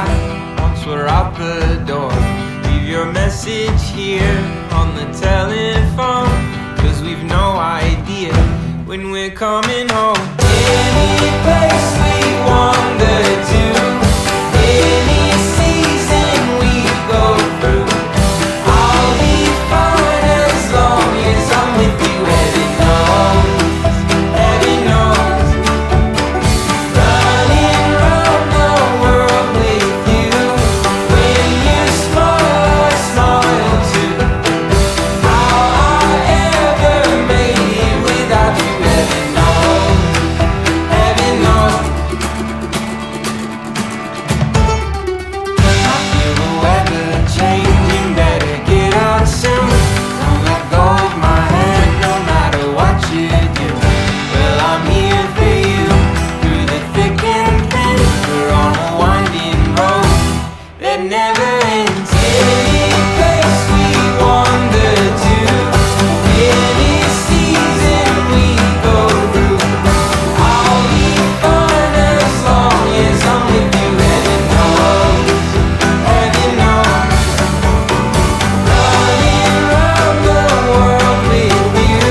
time once we're out the door. Leave your message here on the telephone, 'cause we've no idea when we're coming home. Any place we wander to, any season we go through, I'll be fine as long as I'm with you. Heaven knows, heaven knows. Running round the world with you. When you smile, I smile too. How I ever made it without you. Heaven knows, heaven knows. I feel the weather changing, better get out soon. Don't let go of my hand, no matter what you do. Well, I'm here for you, through the thick and thin. We're on a winding road that never ends. Any place we wander to, any season we go through, I'll be fine as long as I'm with you. Heaven knows, heaven knows. Running round the world with you.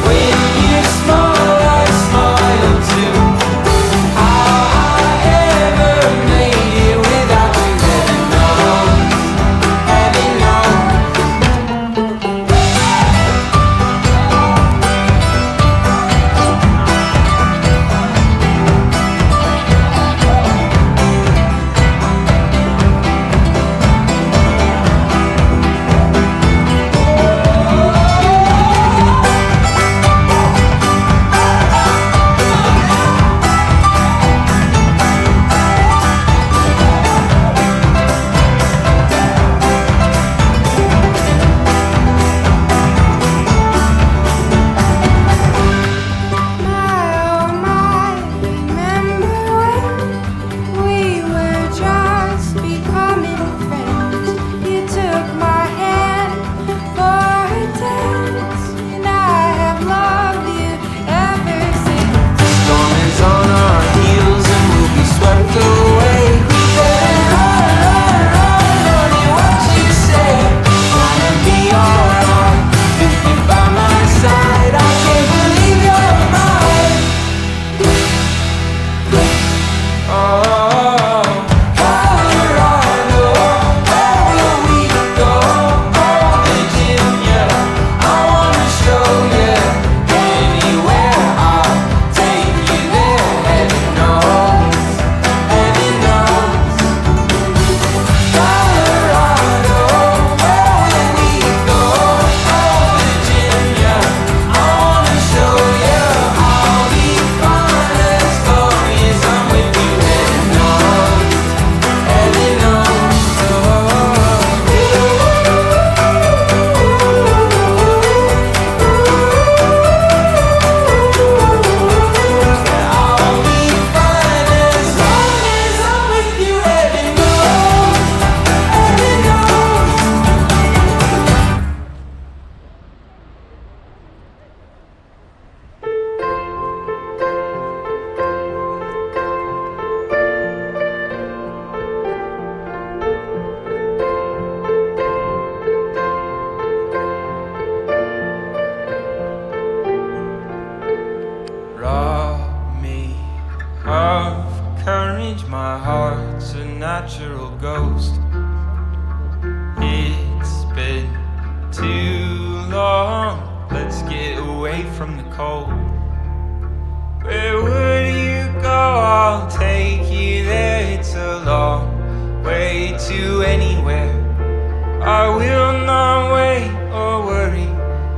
When you smile, I smile too. How I ever made it without you. Heaven knows, heaven knows. Storm is on our heels and we'll be swept away. We better run, honey, what you say. Wanna be alright with you by my side. I can't believe you're mine. Oh, Colorado, where will we go? Oh, Virginia, I wanna show you. Anywhere I'll take you there. Heaven knows, heaven knows. Colorado, where will we go? Oh, Virginia, I wanna show you. I'll be fine as long as I'm with you. Heaven knows, heaven knows. I'll be fine as long as I'm with you. Heaven knows, heaven knows. Rob me of courage, my heart's a natural ghost. It's been too long, let's get away from the cold. Where would you go? I'll take you there. It's a long way to anywhere. I will not wait or worry,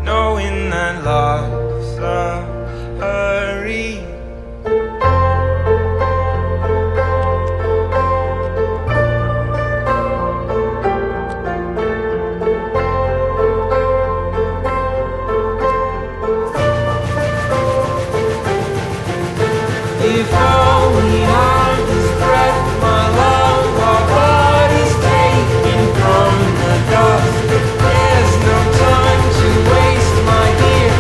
knowing that life's a hurry. If only I was breath, my love, our bodies taken from the dust. There's no time to waste, my dear.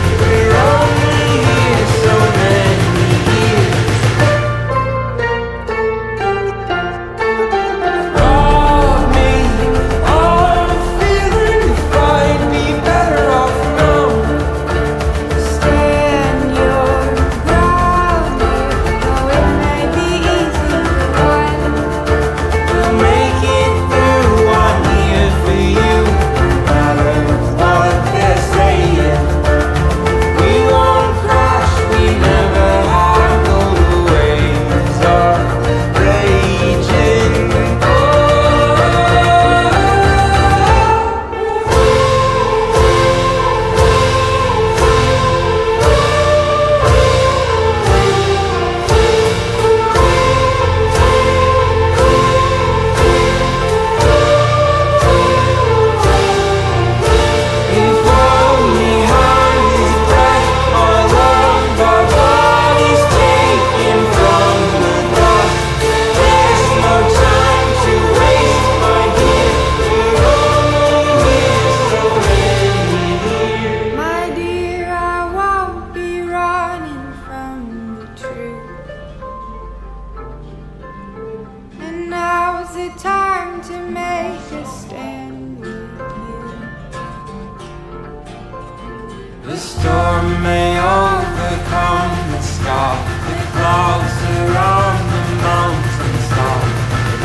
The storm may overcome the sky. The clouds around the mountains top.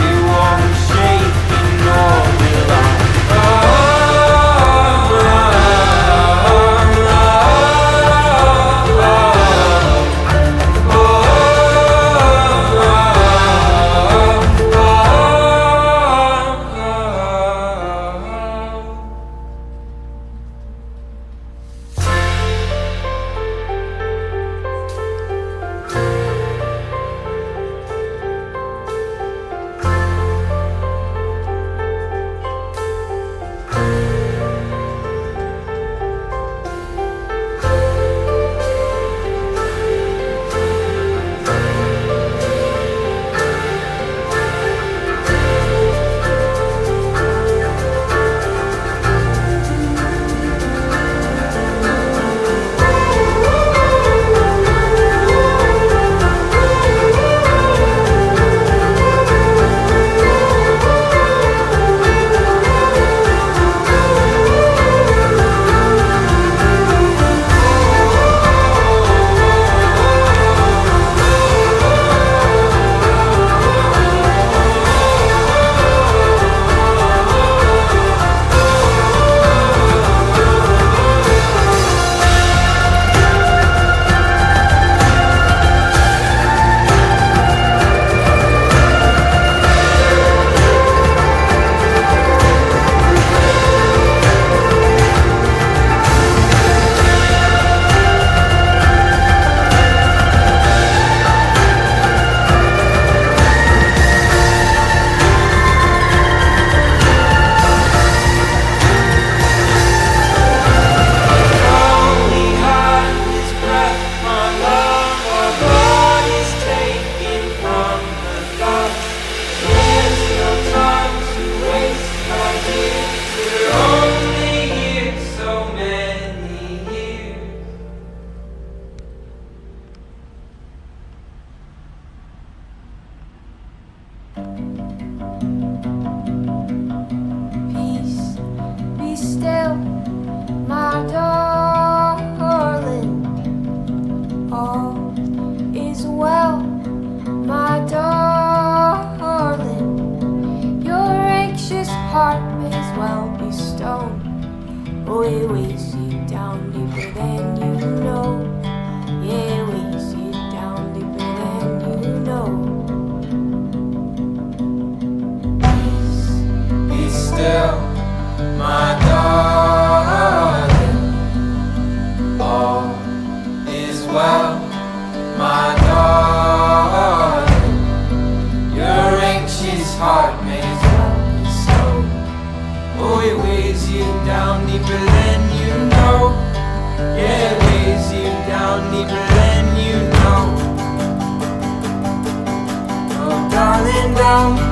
It won't shake and nor will I. Down